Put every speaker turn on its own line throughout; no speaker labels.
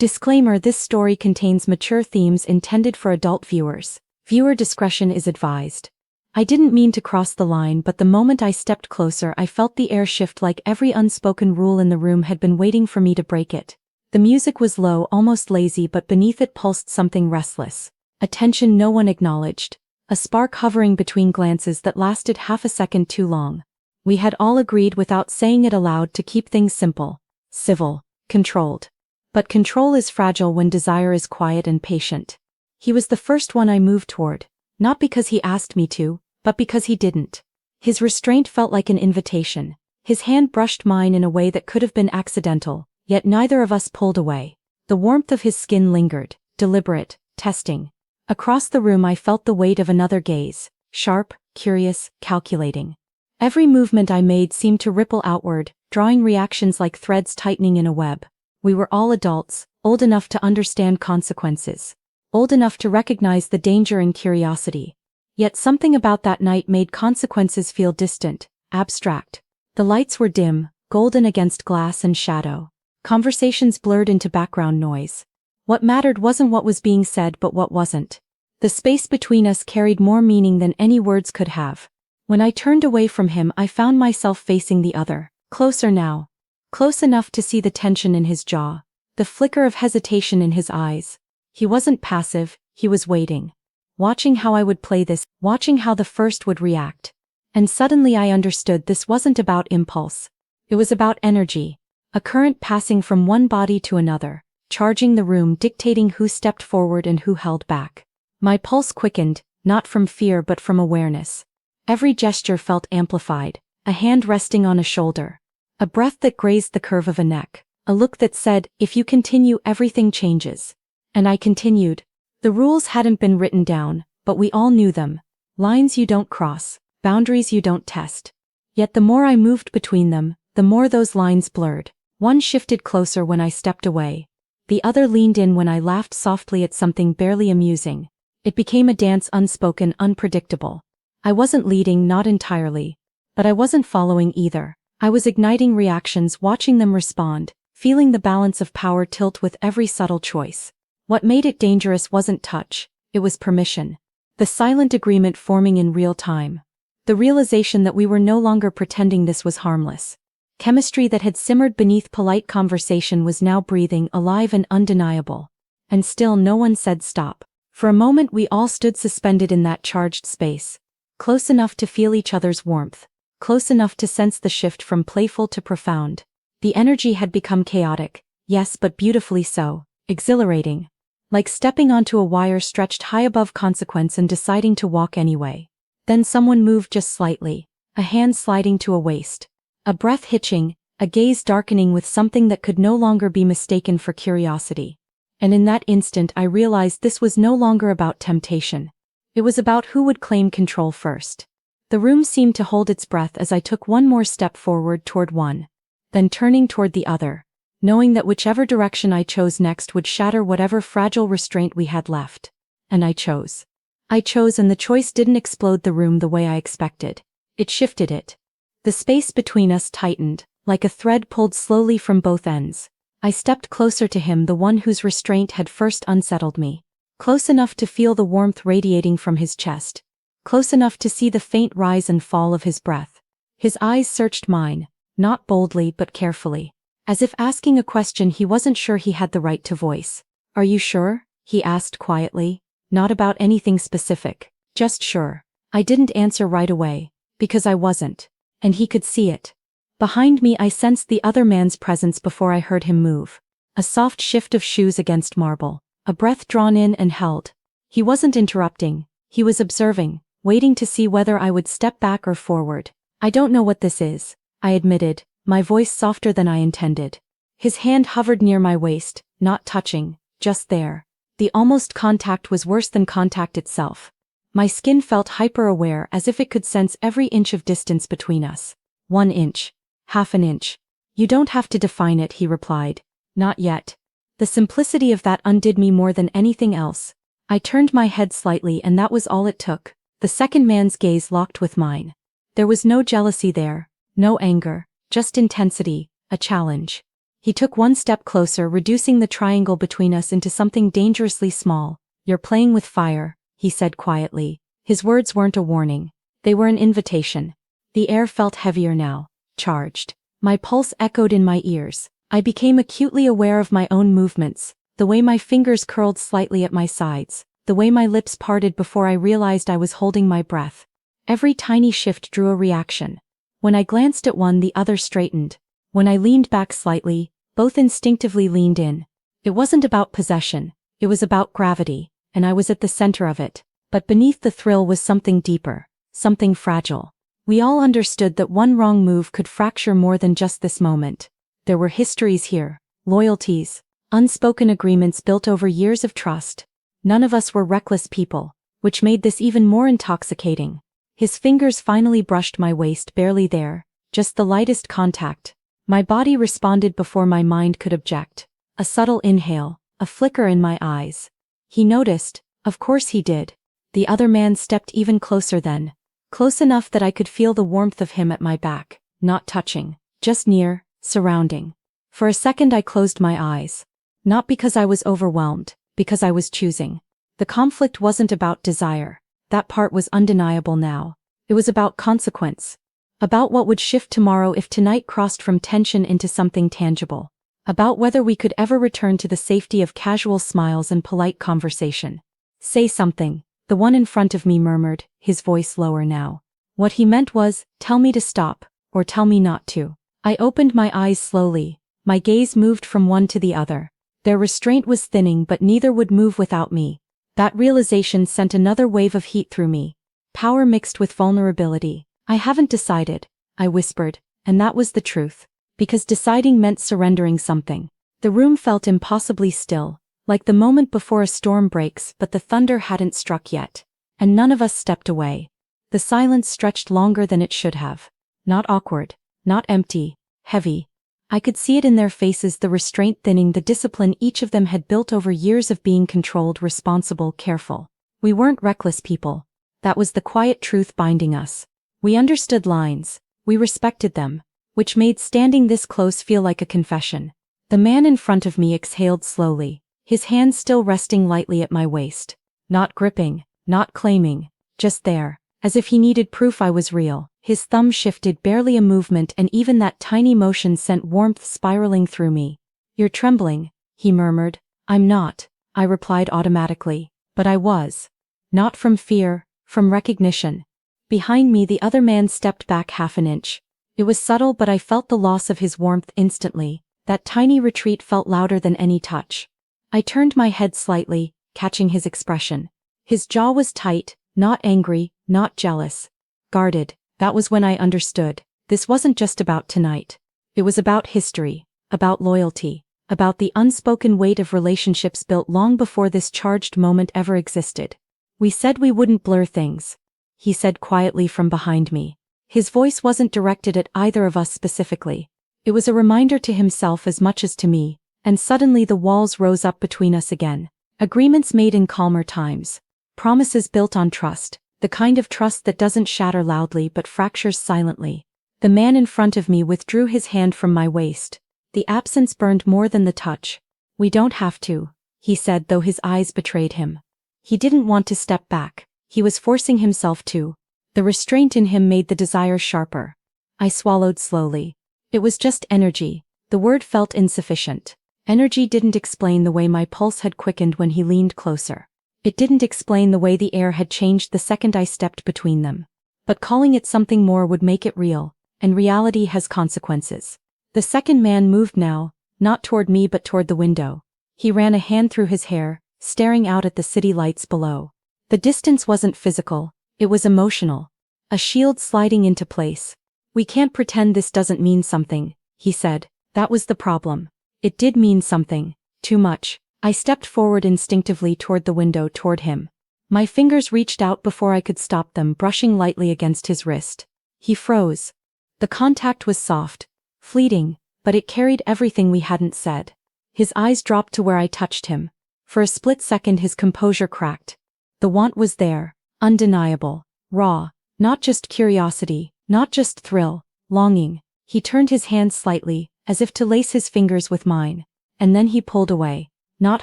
Disclaimer: this story contains mature themes intended for adult viewers. Viewer discretion is advised. I didn't mean to cross the line, but the moment I stepped closer, I felt the air shift like every unspoken rule in the room had been waiting for me to break it. The music was low, almost lazy, but beneath it pulsed something restless. A tension no one acknowledged. A spark hovering between glances that lasted half a second too long. We had all agreed without saying it aloud to keep things simple, civil, controlled. But control is fragile when desire is quiet and patient. He was the first one I moved toward, not because he asked me to, but because he didn't. His restraint felt like an invitation. His hand brushed mine in a way that could have been accidental, yet neither of us pulled away. The warmth of his skin lingered, deliberate, testing. Across the room I felt the weight of another gaze, sharp, curious, calculating. Every movement I made seemed to ripple outward, drawing reactions like threads tightening in a web. We were all adults, old enough to understand consequences, old enough to recognize the danger in curiosity. Yet something about that night made consequences feel distant, abstract. The lights were dim, golden against glass and shadow. Conversations blurred into background noise. What mattered wasn't what was being said, but what wasn't. The space between us carried more meaning than any words could have. When I turned away from him, I found myself facing the other, closer now. Close enough to see the tension in his jaw, the flicker of hesitation in his eyes. He wasn't passive, he was waiting. Watching how I would play this, watching how the first would react. And suddenly I understood this wasn't about impulse. It was about energy. A current passing from one body to another, charging the room, dictating who stepped forward and who held back. My pulse quickened, not from fear but from awareness. Every gesture felt amplified, a hand resting on a shoulder. A breath that grazed the curve of a neck. A look that said, if you continue, everything changes. And I continued. The rules hadn't been written down, but we all knew them. Lines you don't cross, boundaries you don't test. Yet the more I moved between them, the more those lines blurred. One shifted closer when I stepped away. The other leaned in when I laughed softly at something barely amusing. It became a dance, unspoken, unpredictable. I wasn't leading, not entirely. But I wasn't following either. I was igniting reactions, watching them respond, feeling the balance of power tilt with every subtle choice. What made it dangerous wasn't touch, it was permission. The silent agreement forming in real time. The realization that we were no longer pretending this was harmless. Chemistry that had simmered beneath polite conversation was now breathing, alive and undeniable. And still no one said stop. For a moment we all stood suspended in that charged space. Close enough to feel each other's warmth. Close enough to sense the shift from playful to profound. The energy had become chaotic, yes, but beautifully so, exhilarating. Like stepping onto a wire stretched high above consequence and deciding to walk anyway. Then someone moved just slightly, a hand sliding to a waist. A breath hitching, a gaze darkening with something that could no longer be mistaken for curiosity. And in that instant I realized this was no longer about temptation. It was about who would claim control first. The room seemed to hold its breath as I took one more step forward toward one, then turning toward the other, knowing that whichever direction I chose next would shatter whatever fragile restraint we had left. And I chose. I chose, and the choice didn't explode the room the way I expected. It shifted it. The space between us tightened, like a thread pulled slowly from both ends. I stepped closer to him, the one whose restraint had first unsettled me. Close enough to feel the warmth radiating from his chest. Close enough to see the faint rise and fall of his breath. His eyes searched mine, not boldly but carefully. As if asking a question he wasn't sure he had the right to voice. Are you sure? He asked quietly. Not about anything specific, just sure. I didn't answer right away, because I wasn't. And he could see it. Behind me I sensed the other man's presence before I heard him move. A soft shift of shoes against marble. A breath drawn in and held. He wasn't interrupting. He was observing, waiting to see whether I would step back or forward. I don't know what this is, I admitted, my voice softer than I intended. His hand hovered near my waist, not touching, just there. The almost contact was worse than contact itself. My skin felt hyper-aware, as if it could sense every inch of distance between us. 1 inch. Half an inch. You don't have to define it, he replied. Not yet. The simplicity of that undid me more than anything else. I turned my head slightly, and that was all it took. The second man's gaze locked with mine. There was no jealousy there, no anger, just intensity, a challenge. He took one step closer, reducing the triangle between us into something dangerously small. "You're playing with fire," he said quietly. His words weren't a warning. They were an invitation. The air felt heavier now, charged. My pulse echoed in my ears. I became acutely aware of my own movements, the way my fingers curled slightly at my sides, the way my lips parted before I realized I was holding my breath. Every tiny shift drew a reaction. When I glanced at one, the other straightened. When I leaned back slightly, both instinctively leaned in. It wasn't about possession, it was about gravity, and I was at the center of it. But beneath the thrill was something deeper, something fragile. We all understood that one wrong move could fracture more than just this moment. There were histories here, loyalties, unspoken agreements built over years of trust. None of us were reckless people, which made this even more intoxicating. His fingers finally brushed my waist, barely there, just the lightest contact. My body responded before my mind could object. A subtle inhale, a flicker in my eyes. He noticed, of course he did. The other man stepped even closer then. Close enough that I could feel the warmth of him at my back, not touching, just near, surrounding. For a second I closed my eyes. Not because I was overwhelmed, because I was choosing. The conflict wasn't about desire. That part was undeniable now. It was about consequence. About what would shift tomorrow if tonight crossed from tension into something tangible. About whether we could ever return to the safety of casual smiles and polite conversation. "Say something," the one in front of me murmured, his voice lower now. What he meant was, tell me to stop, or tell me not to. I opened my eyes slowly. My gaze moved from one to the other. Their restraint was thinning, but neither would move without me. That realization sent another wave of heat through me. Power mixed with vulnerability. "I haven't decided," I whispered, and that was the truth. Because deciding meant surrendering something. The room felt impossibly still, like the moment before a storm breaks, but the thunder hadn't struck yet. And none of us stepped away. The silence stretched longer than it should have. Not awkward, not empty, heavy. I could see it in their faces, the restraint thinning, the discipline each of them had built over years of being controlled, responsible, careful. We weren't reckless people. That was the quiet truth binding us. We understood lines. We respected them, which made standing this close feel like a confession. The man in front of me exhaled slowly, his hands still resting lightly at my waist. Not gripping, not claiming, just there, as if he needed proof I was real. His thumb shifted, barely a movement, and even that tiny motion sent warmth spiraling through me. "You're trembling," he murmured. "I'm not," I replied automatically. But I was. Not from fear, from recognition. Behind me, the other man stepped back half an inch. It was subtle, but I felt the loss of his warmth instantly. That tiny retreat felt louder than any touch. I turned my head slightly, catching his expression. His jaw was tight, not angry, not jealous. Guarded. That was when I understood. This wasn't just about tonight. It was about history, about loyalty, about the unspoken weight of relationships built long before this charged moment ever existed. "We said we wouldn't blur things," he said quietly from behind me. His voice wasn't directed at either of us specifically. It was a reminder to himself as much as to me, and suddenly the walls rose up between us again. Agreements made in calmer times. Promises built on trust, the kind of trust that doesn't shatter loudly but fractures silently. The man in front of me withdrew his hand from my waist. The absence burned more than the touch. "We don't have to," he said, though his eyes betrayed him. He didn't want to step back. He was forcing himself to. The restraint in him made the desire sharper. I swallowed slowly. It was just energy. The word felt insufficient. Energy didn't explain the way my pulse had quickened when he leaned closer. It didn't explain the way the air had changed the second I stepped between them. But calling it something more would make it real, and reality has consequences. The second man moved now, not toward me but toward the window. He ran a hand through his hair, staring out at the city lights below. The distance wasn't physical, it was emotional. A shield sliding into place. "We can't pretend this doesn't mean something," he said. That was the problem. It did mean something. Too much. I stepped forward instinctively toward the window, toward him. My fingers reached out before I could stop them, brushing lightly against his wrist. He froze. The contact was soft, fleeting, but it carried everything we hadn't said. His eyes dropped to where I touched him. For a split second his composure cracked. The want was there, undeniable, raw, not just curiosity, not just thrill, longing. He turned his hand slightly, as if to lace his fingers with mine. And then he pulled away. Not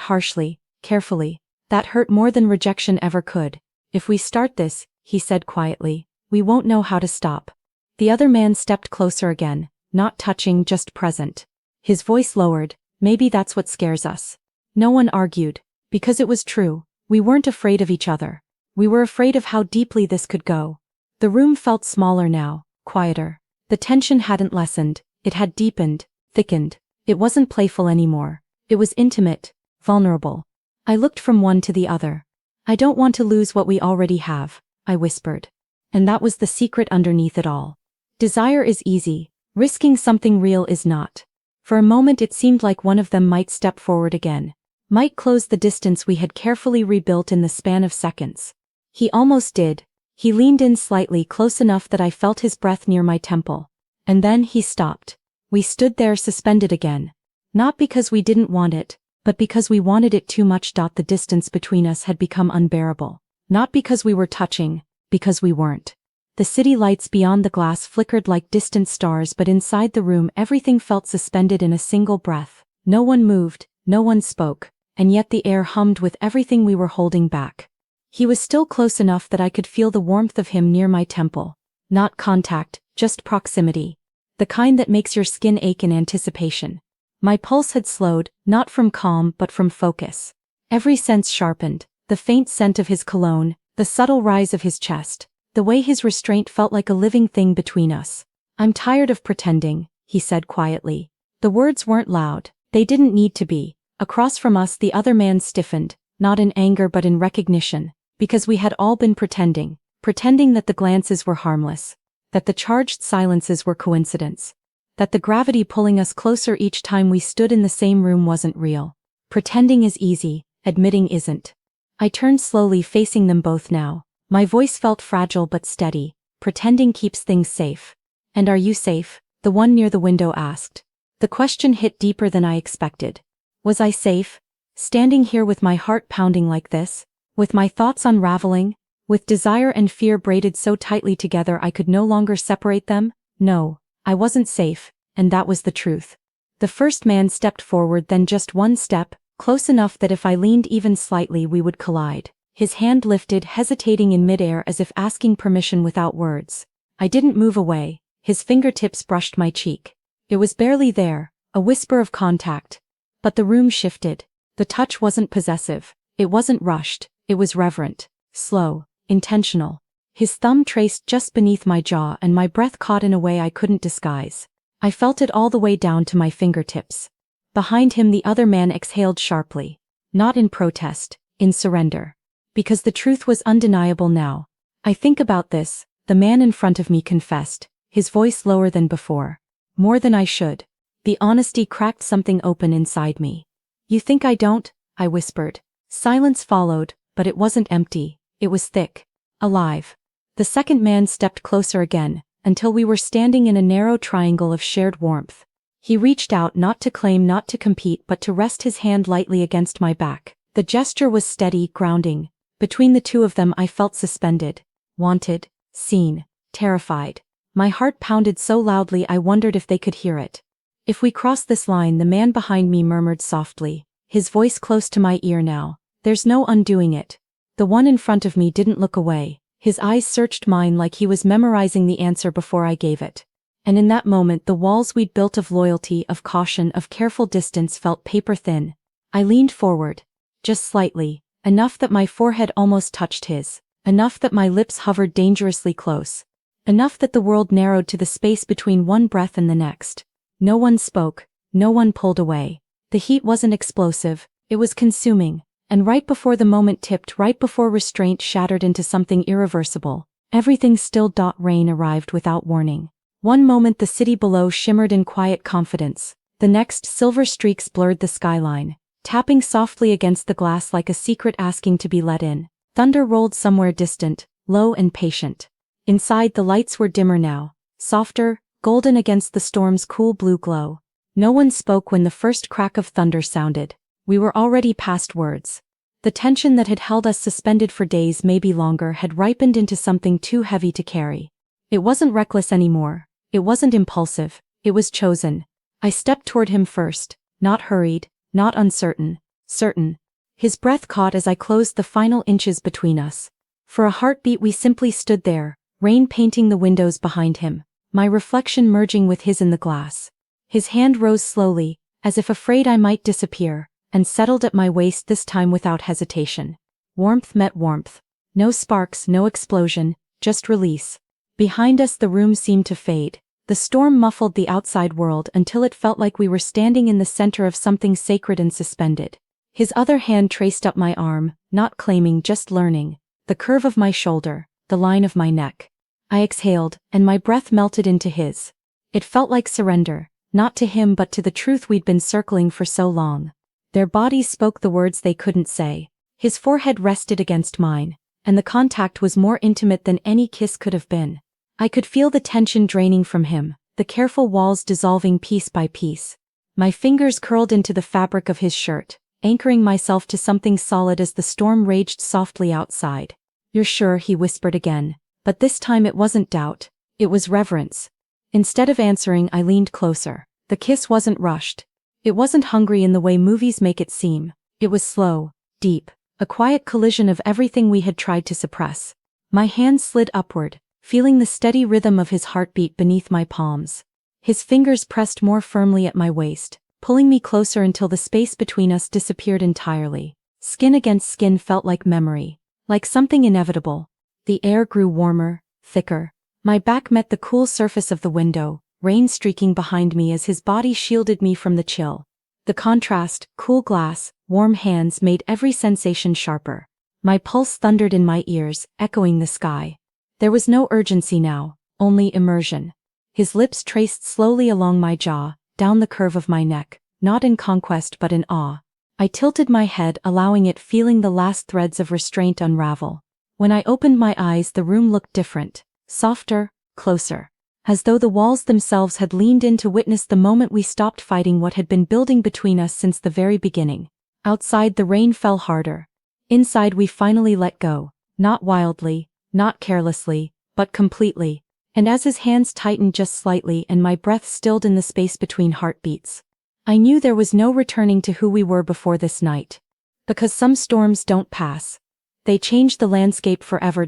harshly, carefully. That hurt more than rejection ever could. If we start this, he said quietly, we won't know how to stop. The other man stepped closer again, not touching, just present. His voice lowered. Maybe that's what scares us. No one argued, because it was true. We weren't afraid of each other. We were afraid of how deeply this could go. The room felt smaller now, quieter. The tension hadn't lessened, it had deepened, thickened. It wasn't playful anymore. It was intimate, vulnerable. I looked from one to the other. I don't want to lose what we already have, I whispered. And that was the secret underneath it all. Desire is easy, risking something real is not. For a moment it seemed like one of them might step forward again. Might close the distance we had carefully rebuilt in the span of seconds. He almost did. He leaned in slightly, close enough that I felt his breath near my temple. And then he stopped. We stood there suspended again. Not because we didn't want it, but because we wanted it too much. The distance between us had become unbearable. Not because we were touching, because we weren't. The city lights beyond the glass flickered like distant stars, but inside the room everything felt suspended in a single breath. No one moved, no one spoke, and yet the air hummed with everything we were holding back. He was still close enough that I could feel the warmth of him near my temple. Not contact, just proximity. The kind that makes your skin ache in anticipation. My pulse had slowed, not from calm but from focus. Every sense sharpened, the faint scent of his cologne, the subtle rise of his chest, the way his restraint felt like a living thing between us. I'm tired of pretending, he said quietly. The words weren't loud, they didn't need to be. Across from us the other man stiffened, not in anger but in recognition, because we had all been pretending that the glances were harmless, that the charged silences were coincidence, that the gravity pulling us closer each time we stood in the same room wasn't real. Pretending is easy, admitting isn't. I turned slowly, facing them both now. My voice felt fragile but steady. Pretending keeps things safe. And are you safe? The one near the window asked. The question hit deeper than I expected. Was I safe? Standing here with my heart pounding like this? With my thoughts unraveling? With desire and fear braided so tightly together I could no longer separate them? No, I wasn't safe, and that was the truth. The first man stepped forward, then just one step, close enough that if I leaned even slightly we would collide. His hand lifted, hesitating in midair as if asking permission without words. I didn't move away. His fingertips brushed my cheek. It was barely there, a whisper of contact. But the room shifted. The touch wasn't possessive. It wasn't rushed. It was reverent, slow, intentional. His thumb traced just beneath my jaw and my breath caught in a way I couldn't disguise. I felt it all the way down to my fingertips. Behind him the other man exhaled sharply. Not in protest, in surrender. Because the truth was undeniable now. I think about this, the man in front of me confessed, his voice lower than before. More than I should. The honesty cracked something open inside me. You think I don't? I whispered. Silence followed, but it wasn't empty. It was thick. Alive. The second man stepped closer again, until we were standing in a narrow triangle of shared warmth. He reached out, not to claim, not to compete, but to rest his hand lightly against my back. The gesture was steady, grounding. Between the two of them I felt suspended. Wanted, seen, terrified. My heart pounded so loudly I wondered if they could hear it. If we cross this line, the man behind me murmured softly, his voice close to my ear now. There's no undoing it. The one in front of me didn't look away. His eyes searched mine like he was memorizing the answer before I gave it. And in that moment the walls we'd built of loyalty, of caution, of careful distance felt paper thin. I leaned forward. Just slightly. Enough that my forehead almost touched his. Enough that my lips hovered dangerously close. Enough that the world narrowed to the space between one breath and the next. No one spoke. No one pulled away. The heat wasn't explosive. It was consuming. And right before the moment tipped, right before restraint shattered into something irreversible, everything stilled. Rain arrived without warning. One moment the city below shimmered in quiet confidence. The next, silver streaks blurred the skyline, tapping softly against the glass like a secret asking to be let in. Thunder rolled somewhere distant, low and patient. Inside the lights were dimmer now, softer, golden against the storm's cool blue glow. No one spoke when the first crack of thunder sounded. We were already past words. The tension that had held us suspended for days, maybe longer, had ripened into something too heavy to carry. It wasn't reckless anymore. It wasn't impulsive. It was chosen. I stepped toward him first, not hurried, not uncertain, certain. His breath caught as I closed the final inches between us. For a heartbeat we simply stood there, rain painting the windows behind him, my reflection merging with his in the glass. His hand rose slowly, as if afraid I might disappear, and settled at my waist this time without hesitation. Warmth met warmth. No sparks, no explosion, just release. Behind us the room seemed to fade. The storm muffled the outside world until it felt like we were standing in the center of something sacred and suspended. His other hand traced up my arm, not claiming, just learning. The curve of my shoulder, the line of my neck. I exhaled, and my breath melted into his. It felt like surrender, not to him but to the truth we'd been circling for so long. Their bodies spoke the words they couldn't say. His forehead rested against mine, and the contact was more intimate than any kiss could have been. I could feel the tension draining from him, the careful walls dissolving piece by piece. My fingers curled into the fabric of his shirt, anchoring myself to something solid as the storm raged softly outside. "You're sure?" he whispered again, but this time it wasn't doubt, it was reverence. Instead of answering, I leaned closer. The kiss wasn't rushed. It wasn't hungry in the way movies make it seem. It was slow, deep, a quiet collision of everything we had tried to suppress. My hand slid upward, feeling the steady rhythm of his heartbeat beneath my palms. His fingers pressed more firmly at my waist, pulling me closer until the space between us disappeared entirely. Skin against skin felt like memory, like something inevitable. The air grew warmer, thicker. My back met the cool surface of the window, rain streaking behind me as his body shielded me from the chill. The contrast, cool glass, warm hands made every sensation sharper. My pulse thundered in my ears, echoing the sky. There was no urgency now, only immersion. His lips traced slowly along my jaw, down the curve of my neck, not in conquest but in awe. I tilted my head, allowing it, feeling the last threads of restraint unravel. When I opened my eyes, the room looked different, softer, closer. As though the walls themselves had leaned in to witness the moment we stopped fighting what had been building between us since the very beginning. Outside the rain fell harder. Inside we finally let go, not wildly, not carelessly, but completely. And as his hands tightened just slightly and my breath stilled in the space between heartbeats, I knew there was no returning to who we were before this night. Because some storms don't pass. They change the landscape forever.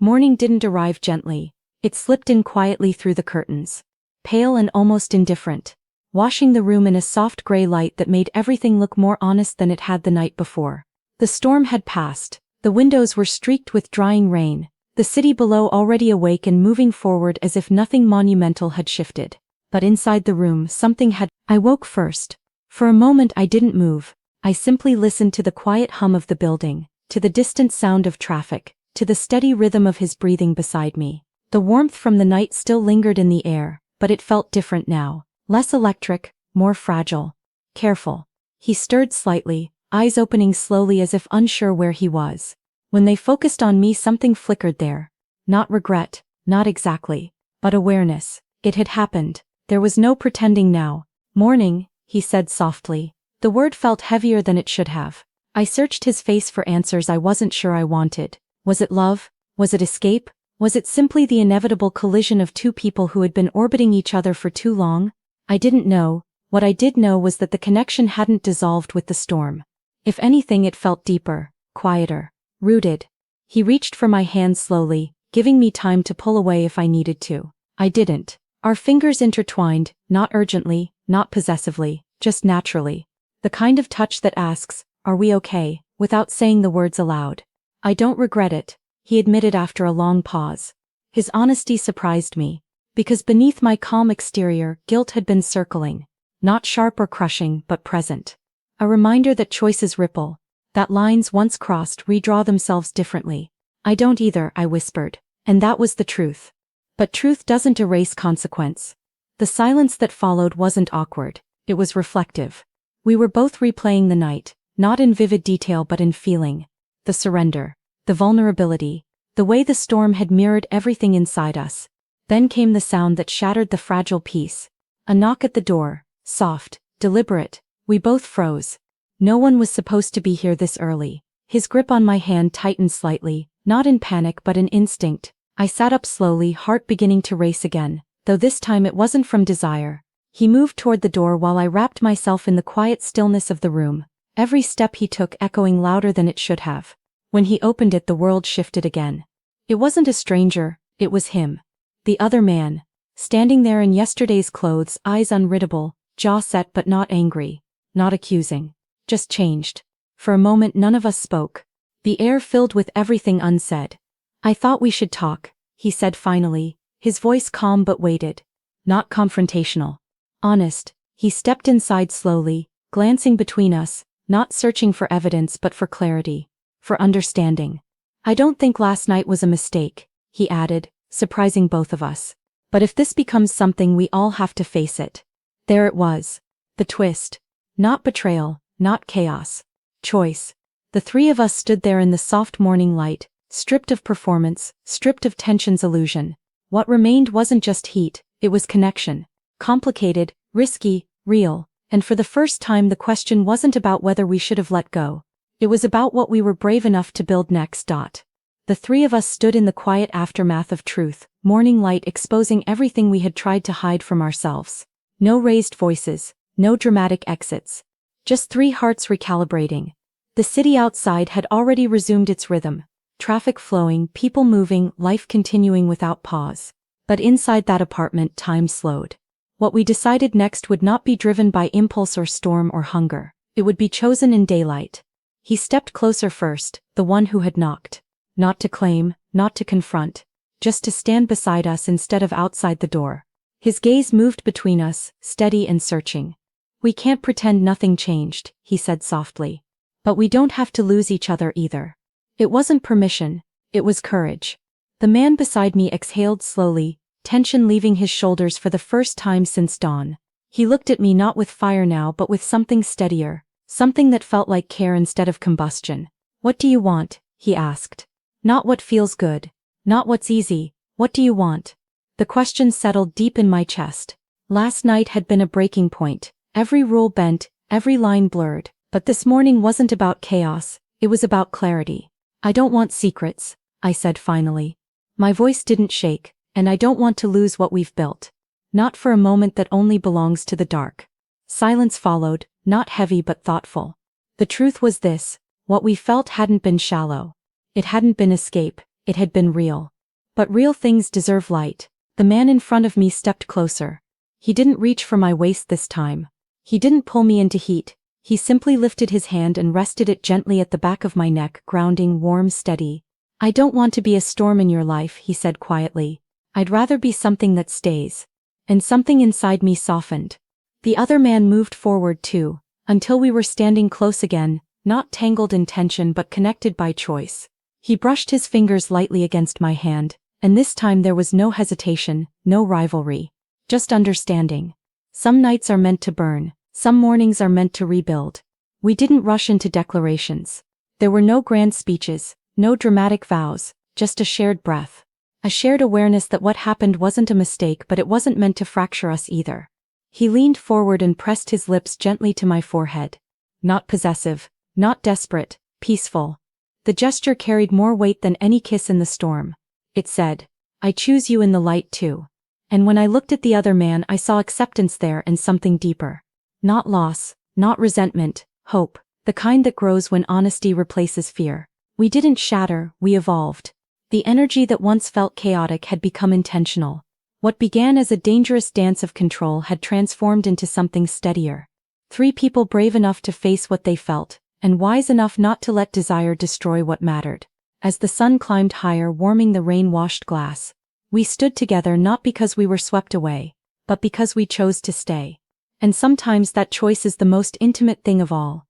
Morning didn't arrive gently. It slipped in quietly through the curtains, pale and almost indifferent, washing the room in a soft gray light that made everything look more honest than it had the night before. The storm had passed. The windows were streaked with drying rain, the city below already awake and moving forward as if nothing monumental had shifted. But inside the room something had. I woke first. For a moment I didn't move. I simply listened to the quiet hum of the building, to the distant sound of traffic, to the steady rhythm of his breathing beside me. The warmth from the night still lingered in the air, but it felt different now, less electric, more fragile. Careful. He stirred slightly, eyes opening slowly as if unsure where he was. When they focused on me, something flickered there. Not regret, not exactly, but awareness. It had happened. There was no pretending now. "Morning," he said softly. The word felt heavier than it should have. I searched his face for answers I wasn't sure I wanted. Was it love? Was it escape? Was it simply the inevitable collision of two people who had been orbiting each other for too long? I didn't know. What I did know was that the connection hadn't dissolved with the storm. If anything, it felt deeper, quieter, rooted. He reached for my hand slowly, giving me time to pull away if I needed to. I didn't. Our fingers intertwined, not urgently, not possessively, just naturally. The kind of touch that asks, "Are we okay?" without saying the words aloud. "I don't regret it," he admitted after a long pause. His honesty surprised me, because beneath my calm exterior, guilt had been circling. Not sharp or crushing, but present. A reminder that choices ripple, that lines once crossed redraw themselves differently. "I don't either," I whispered, and that was the truth. But truth doesn't erase consequence. The silence that followed wasn't awkward, it was reflective. We were both replaying the night, not in vivid detail but in feeling. The surrender. The vulnerability, the way the storm had mirrored everything inside us. Then came the sound that shattered the fragile peace. A knock at the door, soft, deliberate. We both froze. No one was supposed to be here this early. His grip on my hand tightened slightly, not in panic but in instinct. I sat up slowly, heart beginning to race again, though this time it wasn't from desire. He moved toward the door while I wrapped myself in the quiet stillness of the room, every step he took echoing louder than it should have. When he opened it, the world shifted again. It wasn't a stranger, it was him. The other man. Standing there in yesterday's clothes, eyes unreadable, jaw set but not angry, not accusing. Just changed. For a moment none of us spoke. The air filled with everything unsaid. "I thought we should talk," he said finally, his voice calm but weighted. Not confrontational. Honest. He stepped inside slowly, glancing between us, not searching for evidence but for clarity. For understanding. "I don't think last night was a mistake," he added, surprising both of us. "But if this becomes something, we all have to face it." There it was. The twist. Not betrayal, not chaos. Choice. The three of us stood there in the soft morning light, stripped of performance, stripped of tension's illusion. What remained wasn't just heat, it was connection. Complicated, risky, real, and for the first time the question wasn't about whether we should have let go. It was about what we were brave enough to build next. The three of us stood in the quiet aftermath of truth, morning light exposing everything we had tried to hide from ourselves. No raised voices, no dramatic exits. Just three hearts recalibrating. The city outside had already resumed its rhythm. Traffic flowing, people moving, life continuing without pause. But inside that apartment, time slowed. What we decided next would not be driven by impulse or storm or hunger. It would be chosen in daylight. He stepped closer first, the one who had knocked. Not to claim, not to confront. Just to stand beside us instead of outside the door. His gaze moved between us, steady and searching. "We can't pretend nothing changed," he said softly. "But we don't have to lose each other either." It wasn't permission, it was courage. The man beside me exhaled slowly, tension leaving his shoulders for the first time since dawn. He looked at me not with fire now but with something steadier, something that felt like care instead of combustion. "What do you want?" he asked. "Not what feels good. Not what's easy. What do you want?" The question settled deep in my chest. Last night had been a breaking point, every rule bent, every line blurred, but this morning wasn't about chaos, it was about clarity. "I don't want secrets," I said finally. My voice didn't shake, and I don't want to lose what we've built. Not for a moment that only belongs to the dark. Silence followed, not heavy but thoughtful. The truth was this: what we felt hadn't been shallow. It hadn't been escape, it had been real. But real things deserve light. The man in front of me stepped closer. He didn't reach for my waist this time. He didn't pull me into heat. He simply lifted his hand and rested it gently at the back of my neck, grounding, warm, steady. "I don't want to be a storm in your life," he said quietly. "I'd rather be something that stays." And something inside me softened. The other man moved forward too, until we were standing close again, not tangled in tension but connected by choice. He brushed his fingers lightly against my hand, and this time there was no hesitation, no rivalry. Just understanding. Some nights are meant to burn, some mornings are meant to rebuild. We didn't rush into declarations. There were no grand speeches, no dramatic vows, just a shared breath. A shared awareness that what happened wasn't a mistake but it wasn't meant to fracture us either. He leaned forward and pressed his lips gently to my forehead. Not possessive, not desperate, peaceful. The gesture carried more weight than any kiss in the storm. It said, "I choose you in the light too." And when I looked at the other man, I saw acceptance there and something deeper. Not loss, not resentment, hope, the kind that grows when honesty replaces fear. We didn't shatter, we evolved. The energy that once felt chaotic had become intentional. What began as a dangerous dance of control had transformed into something steadier. Three people brave enough to face what they felt, and wise enough not to let desire destroy what mattered. As the sun climbed higher, warming the rain-washed glass, we stood together not because we were swept away, but because we chose to stay. And sometimes that choice is the most intimate thing of all.